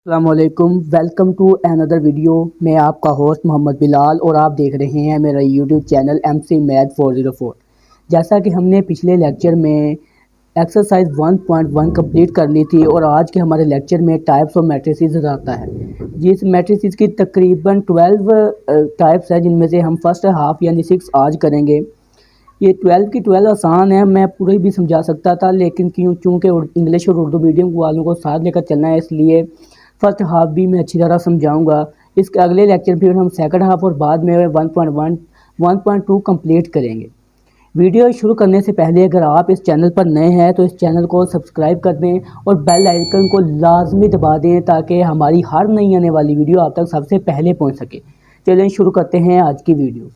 अस्सलामुअलैकुम, welcome to another video. मैं आपका होस्ट मोहम्मद बिलाल और आप देख रहे हैं मेरा यूट्यूब चैनल MC Math 404। जैसा कि हमने पिछले लेक्चर में एक्सरसाइज 1.1 कंप्लीट कर ली थी और आज के हमारे लेक्चर में टाइप्स ऑफ मैट्रिसेस आता है। जिस मैट्रिसेस की तकरीबन 12 टाइप्स है, जिनमें से हम फर्स्ट हाफ यानी 6 आज करेंगे। ये 12 की 12 आसान है, मैं पूरी भी समझा सकता था, लेकिन चूँकि इंग्लिश और उर्दू मीडियम वालों को साथ लेकर चलना है, इसलिए फर्स्ट हाफ भी मैं अच्छी तरह समझाऊंगा। इसके अगले लेक्चर फिर हम सेकंड हाफ और बाद में 1.1 1.2 कंप्लीट करेंगे। वीडियो शुरू करने से पहले अगर आप इस चैनल पर नए हैं तो इस चैनल को सब्सक्राइब कर दें और बेल आइकन को लाजमी दबा दें ताकि हमारी हर नई आने वाली वीडियो आप तक सबसे पहले पहुंच सके। चलिए शुरू करते हैं आज की वीडियो।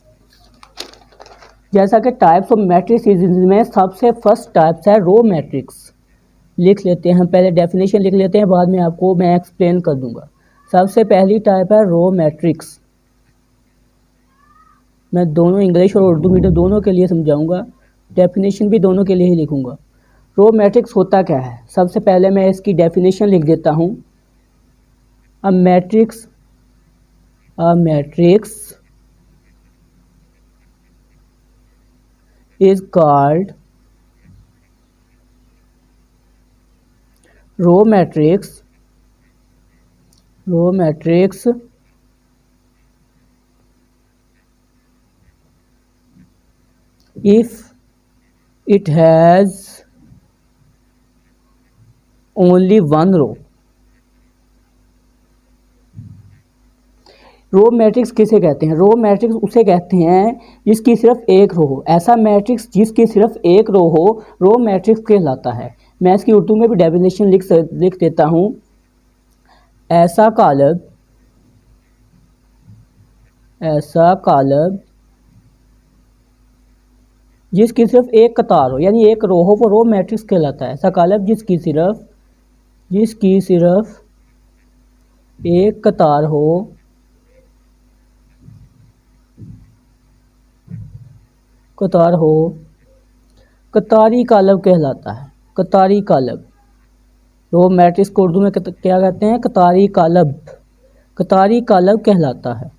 जैसा कि टाइप्स ऑफ मैट्रिसेस में सबसे फर्स्ट टाइप्स है रो मैट्रिक्स। लिख लेते हैं, पहले डेफिनेशन लिख लेते हैं, बाद में आपको मैं एक्सप्लेन कर दूंगा। सबसे पहली टाइप है रो मैट्रिक्स। मैं दोनों इंग्लिश और उर्दू मीडियम दोनों के लिए समझाऊंगा, डेफिनेशन भी दोनों के लिए ही लिखूंगा। रो मैट्रिक्स होता क्या है, सबसे पहले मैं इसकी डेफिनेशन लिख देता हूँ। A matrix is called row matrix if it has only one row। Row matrix किसे कहते हैं? रो मैट्रिक्स उसे कहते हैं जिसकी सिर्फ एक रो हो। ऐसा मैट्रिक्स जिसकी सिर्फ एक रो हो रो मैट्रिक्स कहलाता है। मैं इसकी उर्दू में भी डेफिनेशन लिख देता हूँ। ऐसा कालब जिसकी सिर्फ एक कतार हो यानी एक रो हो वो रो मैट्रिक्स कहलाता है। ऐसा कालब जिसकी सिर्फ एक कतार हो कतारी कालब कहलाता है। कतारी कालब रो मैट्रिक्स को उर्दू में क्या कहते हैं? कतारी कालब कहलाता है।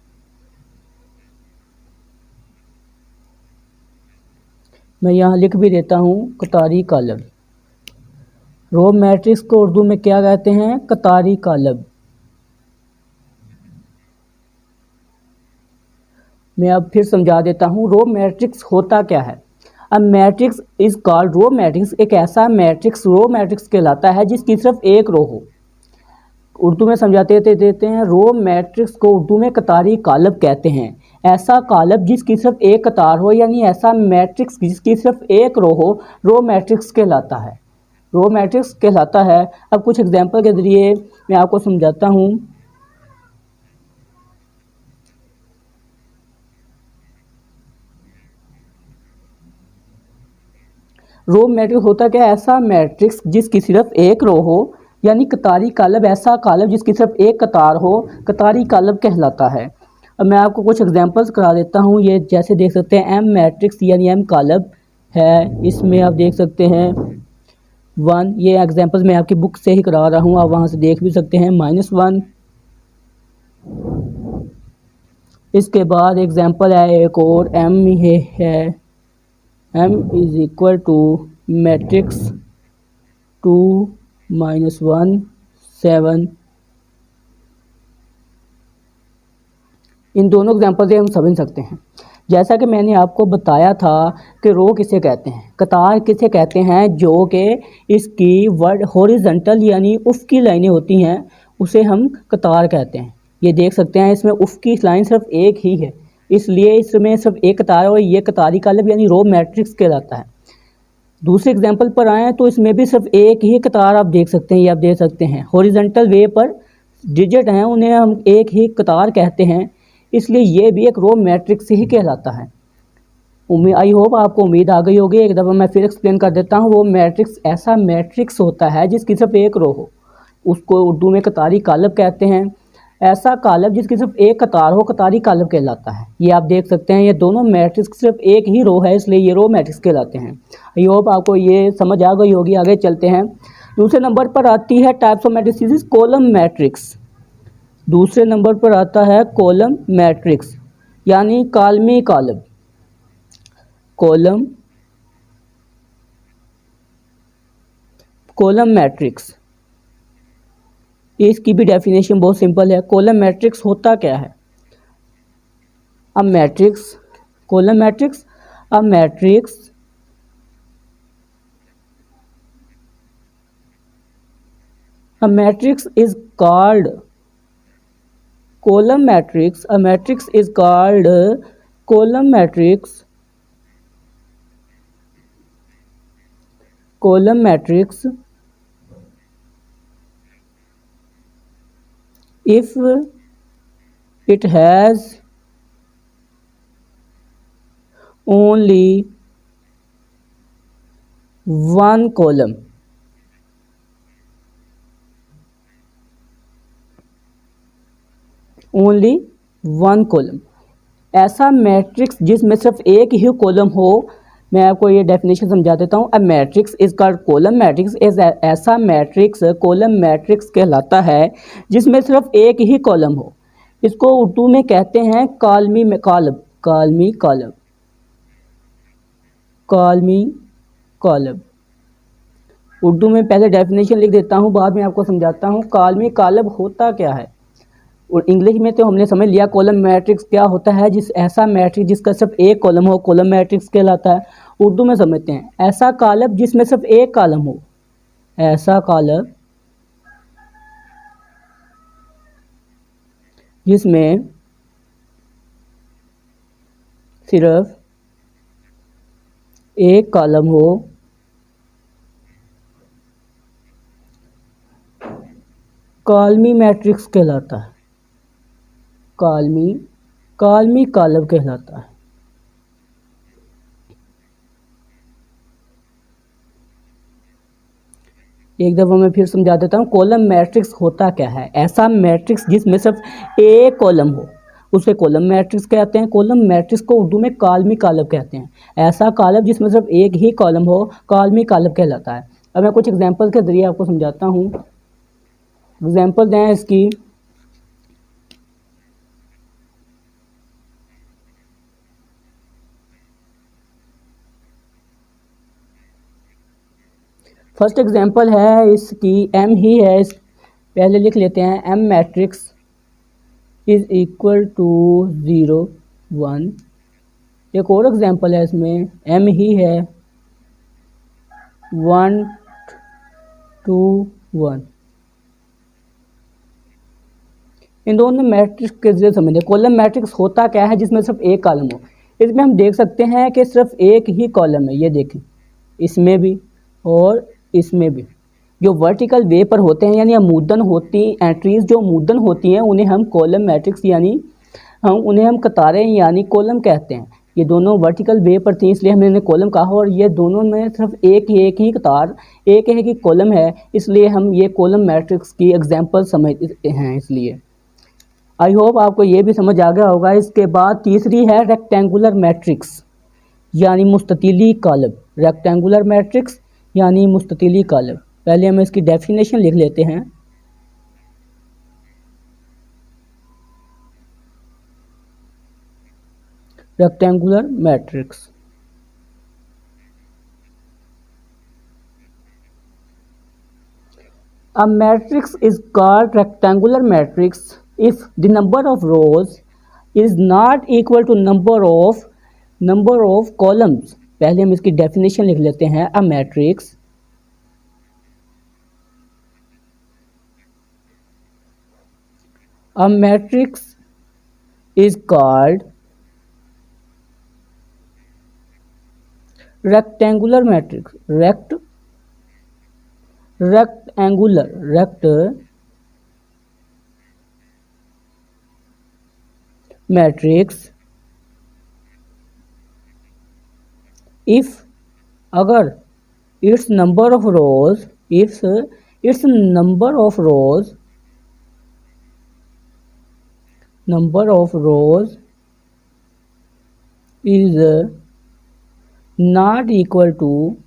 मैं यहाँ लिख भी देता हूँ कतारी कालब। रो मैट्रिक्स को उर्दू में क्या कहते हैं? कतारी कालब। मैं अब फिर समझा देता हूँ रो मैट्रिक्स होता क्या है। A matrix is called row matrix. एक ऐसा मैट्रिक्स रो मैट्रिक्स कहलाता है जिसकी सिर्फ एक रो हो। उर्दू में समझाते देते हैं। रो मैट्रिक्स को उर्दू में कतारी कालब कहते हैं। ऐसा कालब जिसकी सिर्फ एक कतार हो यानी ऐसा मैट्रिक्स जिसकी सिर्फ एक रो हो रो मैट्रिक्स कहलाता है। अब कुछ एग्जाम्पल के जरिए मैं आपको समझाता हूँ। रो मैट्रिक्स होता क्या? ऐसा मैट्रिक्स जिसकी सिर्फ एक रो हो यानी कतारी कालब। ऐसा कालब जिसकी सिर्फ एक कतार हो कतारी कालब कहलाता है। अब मैं आपको कुछ एग्जांपल्स करा देता हूँ। ये जैसे देख सकते हैं एम मैट्रिक्स यानी एम कालब है। इसमें आप देख सकते हैं 1। ये एग्जांपल्स मैं आपकी बुक से ही करा रहा हूँ, आप वहाँ से देख भी सकते हैं। -1। इसके बाद एग्जांपल है एक और एम है m is equal to matrix 2 -1 7। इन दोनों एग्जांपल से हम समझ सकते हैं। जैसा कि मैंने आपको बताया था कि रो किसे कहते हैं, कतार किसे कहते हैं, जो कि इसकी वर्ड हॉरिजॉन्टल यानी उफ़क़ी लाइनें होती हैं उसे हम कतार कहते हैं। ये देख सकते हैं इसमें उफ़क़ी लाइन सिर्फ एक ही है, इसलिए इसमें सिर्फ एक कतार और ये कतारी कालब यानी रो मैट्रिक्स कहलाता है। दूसरे एग्जांपल पर आए तो इसमें भी सिर्फ एक ही कतार आप देख सकते हैं। ये आप देख सकते हैं हॉरिजॉन्टल वे पर डिजिट हैं, उन्हें हम एक ही कतार कहते हैं, इसलिए ये भी एक रो मैट्रिक्स ही कहलाता है। आई होप आपको उम्मीद आ गई होगी। एक दफ़ा मैं फिर एक्सप्लेन कर देता हूँ। वो मैट्रिक्स ऐसा मैट्रिक्स होता है जिसकी सिर्फ एक रो हो, उसको उर्दू में कतारी कालब कहते हैं। ऐसा कालब जिसकी सिर्फ एक कतार हो कतारी कालब कहलाता है। ये आप देख सकते हैं ये दोनों मैट्रिक्स सिर्फ एक ही रो है, इसलिए ये रो मैट्रिक्स कहलाते हैं। आई होप आपको ये समझ आ गई होगी। आगे चलते हैं। दूसरे नंबर पर आती है types of matrices column matrix. दूसरे नंबर पर आता है कॉलम मैट्रिक्स यानी कालमी कॉलम। कॉलम कॉलम मैट्रिक्स, इसकी भी डेफिनेशन बहुत सिंपल है। कॉलम मैट्रिक्स होता क्या है? अब मैट्रिक्स, कॉलम मैट्रिक्स, अब matrix a matrix is called column matrix. A matrix is called column matrix. Column matrix if it has only one column. Only one column, ऐसा matrix जिसमें सिर्फ एक ही कॉलम हो। मैं आपको ये डेफिनेशन समझा देता हूँ। अ matrix is called column matrix is, ऐसा मैट्रिक्स कॉलम मैट्रिक्स कहलाता है जिसमें सिर्फ एक ही कॉलम हो। इसको उर्दू में कहते हैं कालमी कॉलम, कालमी कॉलम, कालमी कॉलम। उर्दू में पहले डेफिनेशन लिख देता हूँ, बाद में आपको समझाता हूँ कालमी कॉलम होता क्या है। और इंग्लिश में तो हमने समझ लिया कॉलम मैट्रिक्स क्या होता है, जिस ऐसा मैट्रिक्स जिसका सिर्फ एक कॉलम हो कॉलम मैट्रिक्स कहलाता है। उर्दू में समझते हैं ऐसा कॉलम जिसमें सिर्फ एक कॉलम हो, ऐसा कॉलम जिसमें सिर्फ एक कॉलम हो, कालमी मैट्रिक्स कहलाता है। कालमी कॉलम कहलाता है। एक दफ़ा मैं फिर समझा देता हूँ कॉलम मैट्रिक्स होता क्या है। ऐसा मैट्रिक्स जिसमें सिर्फ एक कॉलम हो उसे कॉलम मैट्रिक्स कहते हैं। कॉलम मैट्रिक्स को उर्दू में कालमी कॉलम कहते हैं। ऐसा कॉलम जिसमें सिर्फ एक ही कॉलम हो कालमी कॉलम कहलाता है। अब मैं कुछ एग्जांपल के ज़रिए आपको समझाता हूँ। एग्जांपल दें इसकी, फर्स्ट एग्जांपल है इसकी एम ही है। इस पहले लिख लेते हैं M matrix is equal to 0 1। एक और एग्जांपल है इसमें एम ही है 1 2 1। इन दोनों मैट्रिक्स के जरिए समझें कॉलम मैट्रिक्स होता क्या है जिसमें सिर्फ एक कॉलम हो। इसमें हम देख सकते हैं कि सिर्फ एक ही कॉलम है, ये देखें इसमें भी और इसमें भी। जो वर्टिकल वे पर होते हैं यानी अमूदन होती एंट्रीज जो अमूदन होती हैं उन्हें हम कॉलम मैट्रिक्स यानी उन्हें हम कतारें यानी कॉलम कहते हैं। ये दोनों वर्टिकल वे पर थी इसलिए हमने इन्हें कॉलम कहा, और ये दोनों में सिर्फ एक ही कतार एक ही कॉलम है इसलिए हम ये कॉलम मैट्रिक्स की एग्जांपल समझते हैं। इसलिए आई होप आपको ये भी समझ आ गया होगा। इसके बाद तीसरी है रेक्टेंगुलर मैट्रिक्स यानी मुस्ततीली कॉलम। रेक्टेंगुलर मैट्रिक्स यानी मुस्ततीली कॉलम, पहले हम इसकी डेफिनेशन लिख लेते हैं। Rectangular matrix, a matrix is called rectangular matrix if the number of rows is not equal to number of columns। पहले हम इसकी डेफिनेशन लिख लेते हैं। a matrix is called rectangular matrix, rectangular matrix if अगर its number of rows is not equal to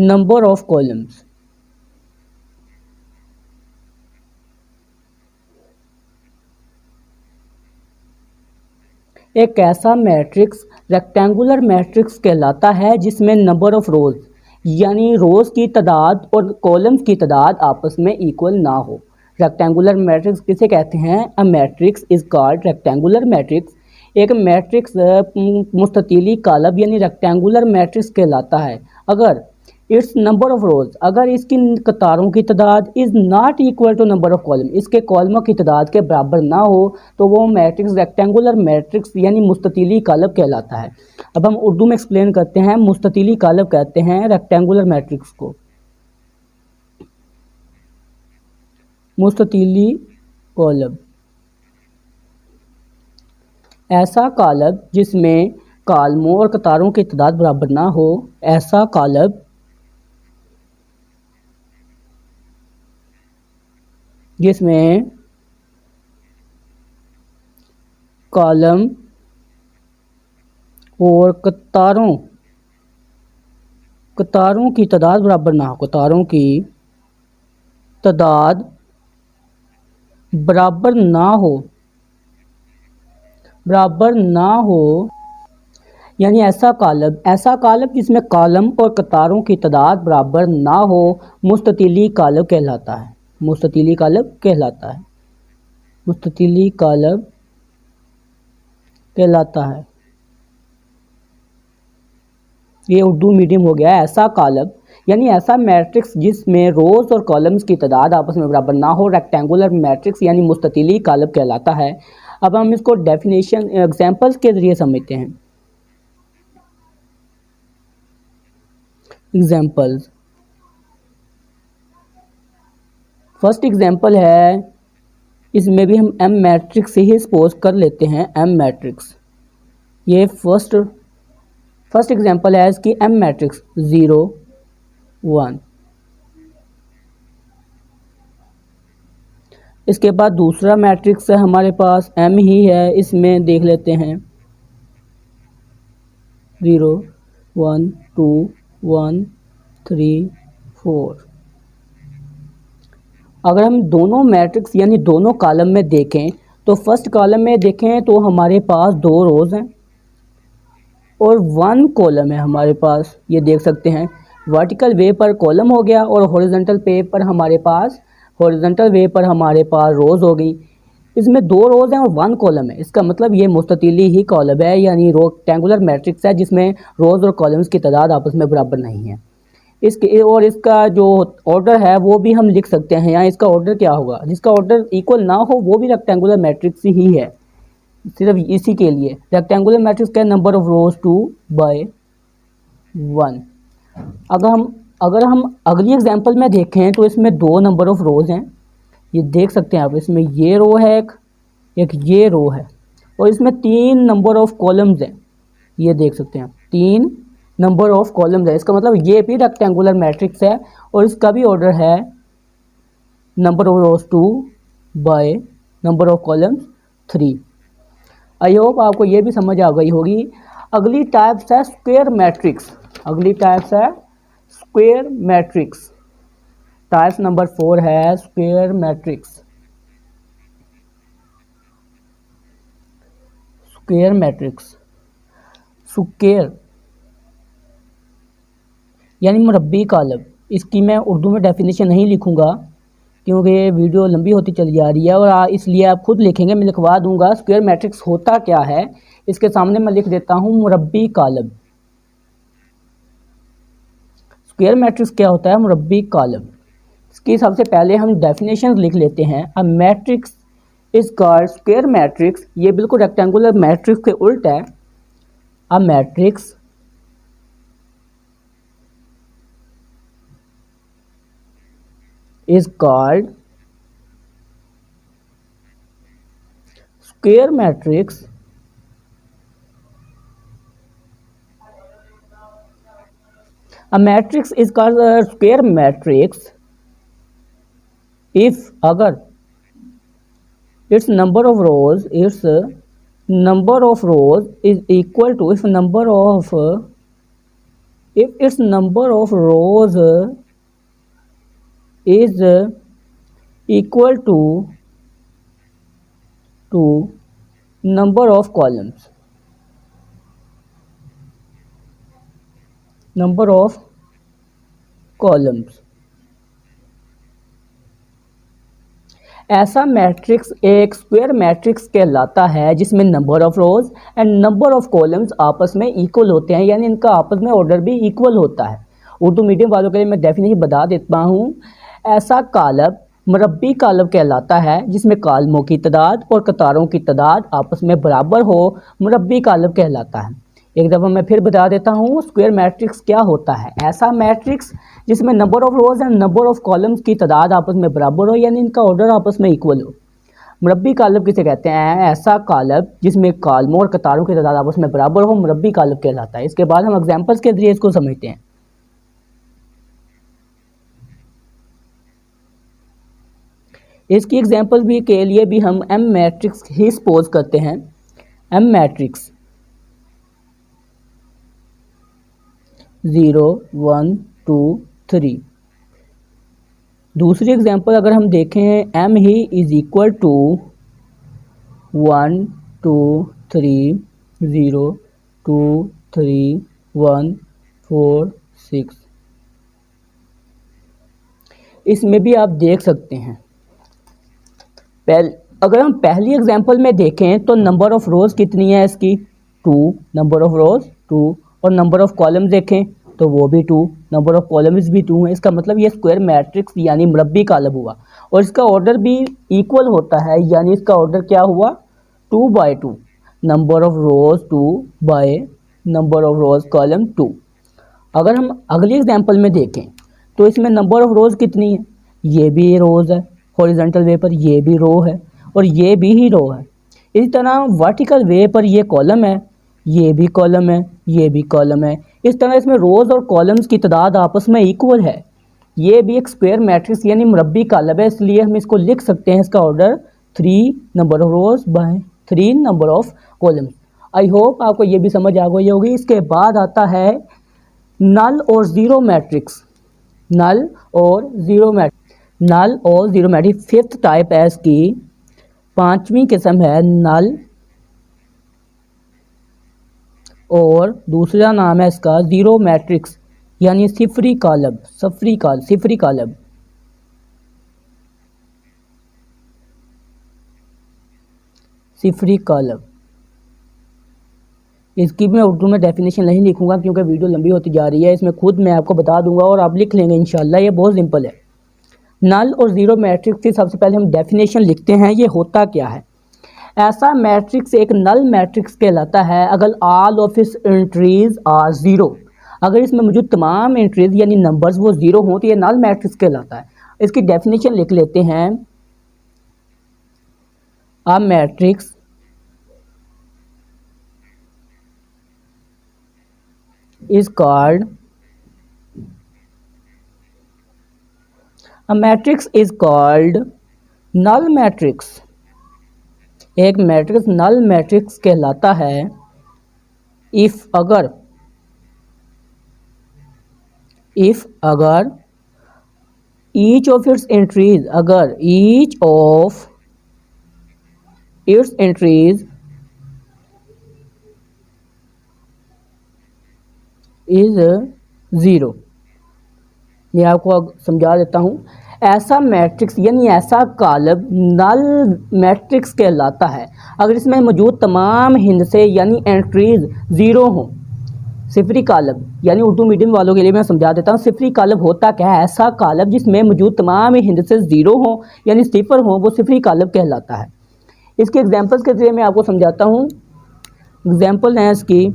number of columns। एक ऐसा matrix rectangular matrix कहलाता है जिसमें नंबर ऑफ रोज यानी रोज की तादाद और कॉलम्स की तादाद आपस में इक्वल ना हो। रेक्टेंगुलर मैट्रिक्स किसे कहते हैं? अ matrix is called rectangular matrix. एक मैट्रिक्स मुस्ततीली कालब यानी रेक्टेंगुलर मैट्रिक्स कहलाता है अगर इट्स नंबर ऑफ रोज, अगर इसकी कतारों की तादाद is not equal to number of column, इसके कॉलमों की तादाद के बराबर ना हो तो वो मैट्रिक्स रेक्टेंगुलर मैट्रिक्स यानी मुस्ततीली कालब कहलाता है। अब हम उर्दू में एक्सप्लेन करते हैं। मुस्ततीली कालब कहते हैं रेक्टेंगुलर मैट्रिक्स को। मुस्ततीली कॉलब ऐसा कालब जिसमें कालमों और कतारों की तादाद बराबर ना हो, ऐसा कालब जिसमें कॉलम और कतारों की तादाद बराबर ना हो, कतारों की तादाद बराबर ना हो यानी ऐसा कालब जिसमें कॉलम और कतारों की तादाद बराबर ना हो मुस्ततीली कालब कहलाता है। मुस्ततीली कालब कहलाता है। मुस्ततीली कालब कहलाता है। ये उर्दू मीडियम हो गया। ऐसा कालब यानी ऐसा मैट्रिक्स जिसमें रोज और कॉलम्स की तादाद आपस में बराबर ना हो रेक्टेंगुलर मैट्रिक्स यानी मुस्ततीली कालब कहलाता है। अब हम इसको डेफिनेशन एग्जांपल्स के जरिए समझते हैं। एग्जांपल्स, फर्स्ट एग्जांपल है, इसमें भी हम एम मैट्रिक्स से ही सपोज कर लेते हैं। एम मैट्रिक्स, ये फर्स्ट एग्जांपल है इसकी एम मैट्रिक्स 0 1। इसके बाद दूसरा मैट्रिक्स है हमारे पास एम ही है, इसमें देख लेते हैं 0 1 2 1 3 4। अगर हम दोनों मैट्रिक्स यानी दोनों कॉलम में देखें तो फर्स्ट कॉलम में देखें तो हमारे पास 2 रोज हैं और 1 कॉलम है हमारे पास। ये देख सकते हैं वर्टिकल वे पर कॉलम हो गया और हॉरिजॉन्टल वे पर हमारे पास रोज हो गई। इसमें 2 रोज हैं और 1 कॉलम है। इसका मतलब ये मुस्ततीली ही कॉलम है यानी रेक्टेंगुलर मैट्रिक्स है जिसमें रोज और कॉलम्स की तादाद आपस में बराबर नहीं है। इसका जो ऑर्डर है वो भी हम लिख सकते हैं। यहाँ इसका ऑर्डर क्या होगा? जिसका ऑर्डर इक्वल ना हो वो भी रेक्टेंगुलर मैट्रिक्स ही है। सिर्फ इसी के लिए रेक्टेंगुलर मैट्रिक्स का नंबर ऑफ रोज 2/1। अगर हम अगली एग्जांपल में देखें तो इसमें 2 नंबर ऑफ रोज हैं। ये देख सकते हैं आप, इसमें ये रो है एक ये रो है और इसमें 3 नंबर ऑफ कॉलम्स हैं। ये देख सकते हैं आप 3 नंबर ऑफ कॉलम्स है। इसका मतलब ये भी रेक्टेंगुलर मैट्रिक्स है और इसका भी ऑर्डर है number of rose 2 number of columns 3। I hope आपको ये भी समझ आ गई होगी। अगली टाइप्स है स्क्वायर मैट्रिक्स। टाइप्स नंबर 4 है स्क्वायर मैट्रिक्स। स्क्वायर यानी मुरब्बी कालब। इसकी मैं उर्दू में डेफिनेशन नहीं लिखूंगा क्योंकि ये वीडियो लंबी होती चली जा रही है और इसलिए आप खुद लिखेंगे, मैं लिखवा दूंगा। स्क्वायर मैट्रिक्स होता क्या है इसके सामने मैं लिख देता हूँ मुरब्बी कालब। स्क्वायर मैट्रिक्स क्या होता है? मुरब्बी कालब। इसकी सबसे पहले हम डेफिनेशन लिख लेते हैं। अ matrix is called square matrix. ये बिल्कुल रेक्टेंगुलर मैट्रिक्स के उल्ट है। A matrix is called square matrix a matrix is called a square matrix if अगर its number of rows is equal to if its number of rows is equal to number of columns। Number of columns. ऐसा matrix एक square matrix कहलाता है जिसमें number of rose and number of columns आपस में equal होते हैं, यानी इनका आपस में ऑर्डर भी इक्वल होता है। उर्दू मीडियम वालों के लिए मैं डेफिनेशन बता देता हूँ। ऐसा कालब मरबी कालब कहलाता है जिसमें कालमों की तादाद और कतारों की तादाद आपस में बराबर हो, मरबी कालब कहलाता है। एक दफ़ा मैं फिर बता देता हूँ स्क्वायर मैट्रिक्स क्या होता है। ऐसा मैट्रिक्स जिसमें number of rose and number of columns की तादाद आपस में बराबर हो, यानी इनका ऑर्डर आपस में इक्वल हो। मुरब्बी कालब किसे कहते हैं? ऐसा कालब जिसमें कालमों और कतारों की तादाद आपस में बराबर हो, मुरब्बी कालब कहलाता है। इसके बाद हम एग्जाम्पल्स के जरिए इसको समझते हैं। इसकी एग्जाम्पल भी के लिए भी हम एम मैट्रिक्स ही सपोज करते हैं। M matrix 0 1 2 3। दूसरी एग्जांपल अगर हम देखें एम ही इज इक्वल टू 1 2 3 0 2 3 1 4 6। इसमें भी आप देख सकते हैं अगर हम पहली एग्जांपल में देखें तो नंबर ऑफ रोज कितनी है इसकी 2, नंबर ऑफ रोज 2, और नंबर ऑफ कॉलम्स देखें तो वो भी 2, नंबर ऑफ कॉलम्स भी 2 है। इसका मतलब ये स्क्वायर मैट्रिक्स यानी मुरब्बी कालब हुआ और इसका ऑर्डर भी इक्वल होता है, यानी इसका ऑर्डर क्या हुआ 2/2, number of rose 2 by number of rose column 2। अगर हम अगली एग्जांपल में देखें तो इसमें नंबर ऑफ रोज कितनी है, ये भी रोज है हॉरिजॉन्टल वे पर, ये भी रो है और ये भी ही रो है। इसी तरह वर्टिकल वे पर ये कॉलम है, ये भी कॉलम है, ये भी कॉलम है। इस तरह इसमें रोज और कॉलम्स की तादाद आपस में इक्वल है। ये भी एक स्क्वायर मैट्रिक्स यानी मुरब्बी कालब है, इसलिए हम इसको लिख सकते हैं इसका order 3 number of rows by 3 number of columns. I hope आपको ये भी समझ आ गई होगी। इसके बाद आता है नल और ज़ीरो मैट्रिक्स। नल और ज़ीरो मैट्रिक्स, नल और ज़ीरो मैट्रिक्स फिफ्थ टाइप है इसकी, पांचवी किस्म है नल और दूसरा नाम है इसका ज़ीरो मैट्रिक्स यानी सिफरी कालब। सिफरी कालब सिफरी कालब। इसकी मैं उर्दू में डेफिनेशन नहीं लिखूंगा क्योंकि वीडियो लंबी होती जा रही है, इसमें खुद मैं आपको बता दूंगा और आप लिख लेंगे इंशाल्लाह। ये बहुत सिंपल है। नल और ज़ीरो मैट्रिक्स की सबसे पहले हम डेफिनेशन लिखते हैं, ये होता क्या है। ऐसा मैट्रिक्स एक नल मैट्रिक्स कहलाता है अगर all of its entries are zero. अगर इसमें मौजूद तमाम एंट्रीज यानी नंबर्स वो ज़ीरो हों तो ये नल मैट्रिक्स कहलाता है। इसकी डेफिनेशन लिख लेते हैं। A matrix is called a matrix is called null matrix। एक मैट्रिक्स नल मैट्रिक्स कहलाता है इफ अगर ईच ऑफ इट्स एंट्रीज, अगर each of its entries is zero. मैं आपको समझा देता हूँ। ऐसा मैट्रिक्स यानी ऐसा कालब नल मैट्रिक्स कहलाता है अगर इसमें मौजूद तमाम हिंदसे यानी एंट्रीज ज़ीरो हों। सिफरी कालब यानी उर्दू मीडियम वालों के लिए मैं समझा देता हूँ। सिफरी कालब होता क्या है? ऐसा कालब जिसमें मौजूद तमाम हिंदसे ज़ीरो हों यानी सिफर हों, वो सिफरी कालब कहलाता है। इसके एग्जाम्पल्स के जरिए मैं आपको समझाता हूँ। एग्जाम्पल हैं इसकी,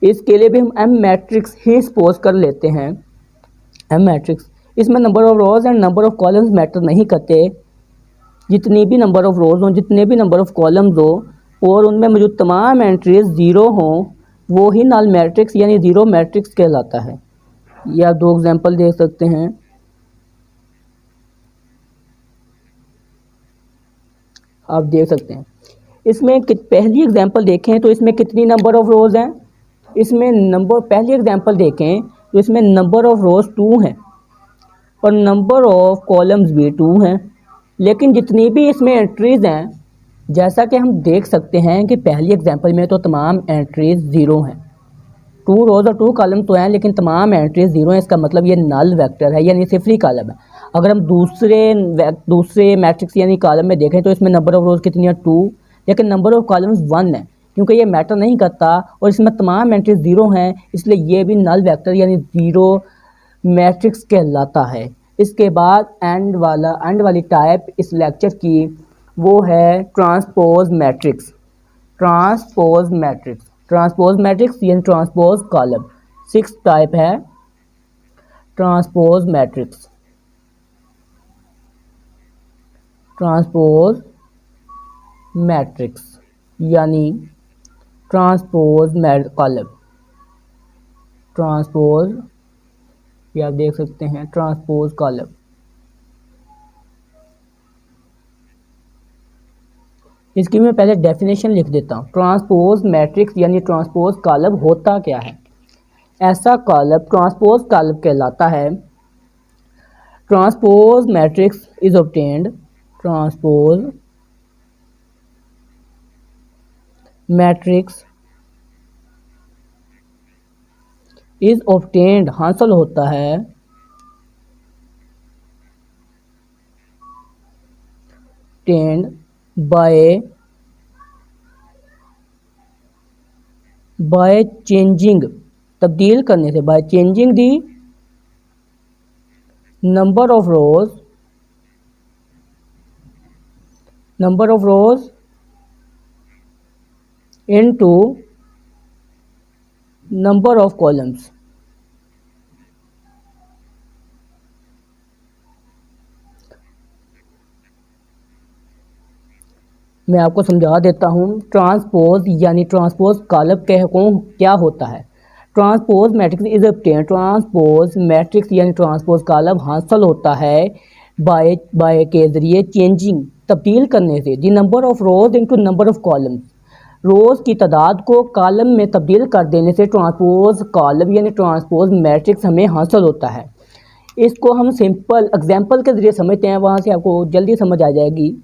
इसके लिए भी हम एम मैट्रिक्स ही सपोज कर लेते हैं। एम मैट्रिक्स, इसमें number of rose and number of columns matter नहीं करते। जितनी भी नंबर ऑफ रोज हों, जितने भी नंबर ऑफ कॉलम्स हो और उनमें मौजूद तमाम एंट्रीज ज़ीरो हों, वो ही नल मैट्रिक्स यानी ज़ीरो मैट्रिक्स कहलाता है। या दो एग्जांपल देख सकते हैं। आप देख सकते हैं इसमें पहली एग्जांपल देखें तो इसमें कितनी नंबर ऑफ रोज हैं। इसमें पहली एग्जांपल देखें तो इसमें नंबर ऑफ रोज 2 हैं और नंबर ऑफ कॉलम्स भी 2 हैं, लेकिन जितनी भी इसमें एंट्रीज हैं जैसा कि हम देख सकते हैं कि पहली एग्जांपल में तो तमाम एंट्रीज ज़ीरो हैं, 2 रोज़ और 2 कॉलम तो हैं लेकिन तमाम एंट्रीज ज़ीरो हैं। इसका मतलब ये नल वेक्टर है यानी सिफरी कॉलम है। अगर हम दूसरे मैट्रिक्स यानी कॉलम में देखें तो इसमें नंबर ऑफ रोज़ कितनी है 2, लेकिन नंबर ऑफ कॉलम्स 1 है। क्योंकि ये मैटर नहीं करता और इसमें तमाम एंट्रीज ज़ीरो हैं, इसलिए ये भी नल वेक्टर यानी ज़ीरो मैट्रिक्स कहलाता है। इसके बाद एंड वाली टाइप इस लेक्चर की वो है ट्रांसपोज मैट्रिक्स। ट्रांसपोज मैट्रिक्स यानी ट्रांसपोज कॉलम। 6 टाइप है ट्रांसपोज मैट्रिक्स। ट्रांसपोज मैट्रिक्स यानी ट्रांसपोज कॉलम। ट्रांसपोज, ये आप देख सकते हैं ट्रांसपोज कॉलम। इसकी मैं पहले डेफिनेशन लिख देता हूँ। ट्रांसपोज मैट्रिक्स यानी ट्रांसपोज कॉलम होता क्या है? ऐसा कॉलम ट्रांसपोज कॉलम कहलाता है। Transpose matrix is obtained, transpose matrix is obtained हासिल होता है obtained by changing, तब्दील करने से, by changing the number of rows into number of columns। मैं आपको समझा देता हूँ। ट्रांसपोज यानी ट्रांसपोज कॉलम क्या होता है। Transpose matrix is obtained, transpose matrix यानी ट्रांसपोज कॉलम हासिल होता है बाय के जरिए चेंजिंग, तब्दील करने से, the number of rows into number of columns, rows की तादाद को कॉलम में तब्दील कर देने से ट्रांसपोज कॉलम यानी ट्रांसपोज मैट्रिक्स हमें हासिल होता है। इसको हम सिंपल एग्जांपल के ज़रिए समझते हैं, वहाँ से आपको जल्दी समझ आ जाएगी।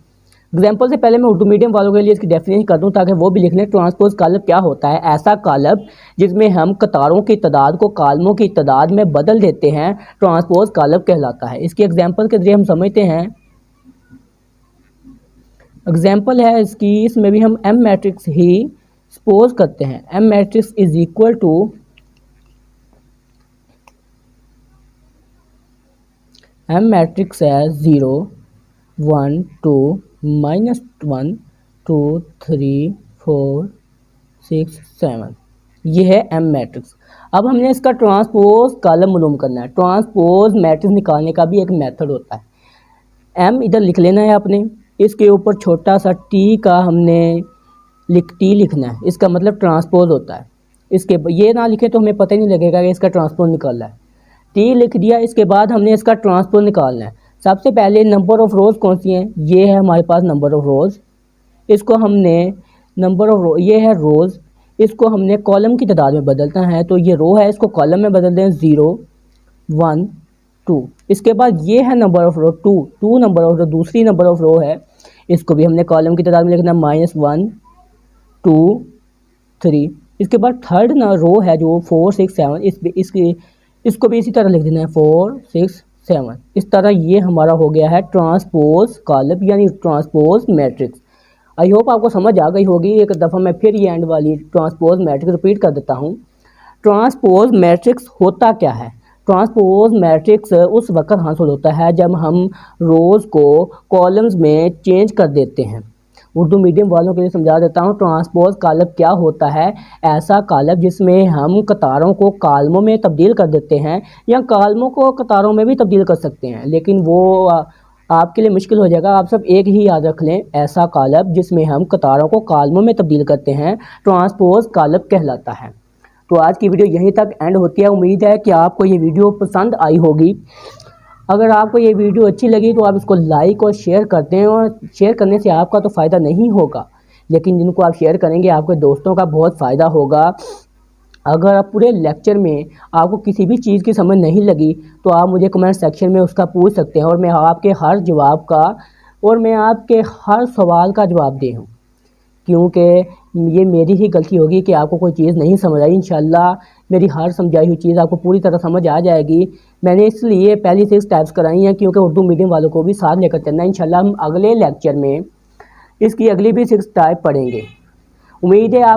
एग्जाम्पल से पहले मैं उर्दू मीडियम वालों के लिए इसकी डेफिनेशन कर दूं ताकि वो भी लिख लें। ट्रांसपोज कॉलम क्या होता है? ऐसा कॉलम जिसमें हम कतारों की तादाद को कॉलमों की तादाद में बदल देते हैं, ट्रांसपोज कॉलम कहलाता है। इसकी एग्जाम्पल के जरिए हम समझते हैं। एग्जाम्पल है इसकी, इसमें भी हम एम मैट्रिक्स ही सपोज करते हैं। M matrix is equal to M matrix है 0 1 2 -1 2 3 4 6 7, ये है एम मैट्रिक्स। अब हमने इसका ट्रांसपोज कॉलम मालूम करना है। ट्रांसपोज मैट्रिक्स निकालने का भी एक मेथड होता है। एम इधर लिख लेना है आपने, इसके ऊपर छोटा सा टी का हमने टी लिखना है, इसका मतलब ट्रांसपोज होता है। इसके ये ना लिखे तो हमें पता ही नहीं लगेगा कि इसका ट्रांसपोज निकालना है। टी लिख दिया, इसके बाद हमने इसका ट्रांसपोज निकालना है। सबसे पहले नंबर ऑफ़ रोज़ कौन सी हैं? ये है हमारे पास नंबर ऑफ़ रोज़। इसको हमने ये है रोज़, इसको हमने कॉलम की तादाद में बदलना है, तो ये रो है, इसको कॉलम में बदल दें 0 1 2। इसके बाद ये है number of row 2 number of row, दूसरी नंबर ऑफ़ रो है, इसको भी हमने कॉलम की तादाद में लिखना -1 2 3। इसके बाद थर्ड ना रो है जो 4 6 7, इसको भी इसी तरह लिख देना है 4 6 7। इस तरह ये हमारा हो गया है ट्रांसपोज कॉलम यानी ट्रांसपोज मैट्रिक्स। आई होप आपको समझ आ गई होगी। एक दफ़ा मैं फिर ये एंड वाली ट्रांसपोज मैट्रिक्स रिपीट कर देता हूँ। ट्रांसपोज मैट्रिक्स होता क्या है? ट्रांसपोज मैट्रिक्स उस वक्त हासिल होता है जब हम रोज़ को कॉलम्स में चेंज कर देते हैं। उर्दू मीडियम वालों के लिए समझा देता हूँ। ट्रांसपोज कॉलम क्या होता है? ऐसा कॉलम जिसमें हम कतारों को कॉलमों में तब्दील कर देते हैं, या कॉलमों को कतारों में भी तब्दील कर सकते हैं, लेकिन वो आपके लिए मुश्किल हो जाएगा। आप सब एक ही याद रख लें, ऐसा कॉलम जिसमें हम कतारों को कॉलमों में तब्दील करते हैं ट्रांसपोज कॉलम कहलाता है। तो आज की वीडियो यहीं तक एंड होती है। उम्मीद है कि आपको ये वीडियो पसंद आई होगी। अगर आपको ये वीडियो अच्छी लगी तो आप इसको लाइक और शेयर कर दें, और शेयर करने से आपका तो फ़ायदा नहीं होगा, लेकिन जिनको आप शेयर करेंगे आपके दोस्तों का बहुत फ़ायदा होगा। अगर आप पूरे लेक्चर में आपको किसी भी चीज़ की समझ नहीं लगी तो आप मुझे कमेंट सेक्शन में उसका पूछ सकते हैं, और मैं आपके हर सवाल का जवाब दे हूँ। क्योंकि ये मेरी ही गलती होगी कि आपको कोई चीज़ नहीं समझ आई। इंशाल्लाह मेरी हर समझाई हुई चीज़ आपको पूरी तरह समझ आ जाएगी। मैंने इसलिए पहली 6 टाइप्स कराई हैं क्योंकि उर्दू मीडियम वालों को भी साथ लेकर चलना है। इंशाल्लाह हम अगले लेक्चर में इसकी अगली भी 6 टाइप पढ़ेंगे। उम्मीद है आप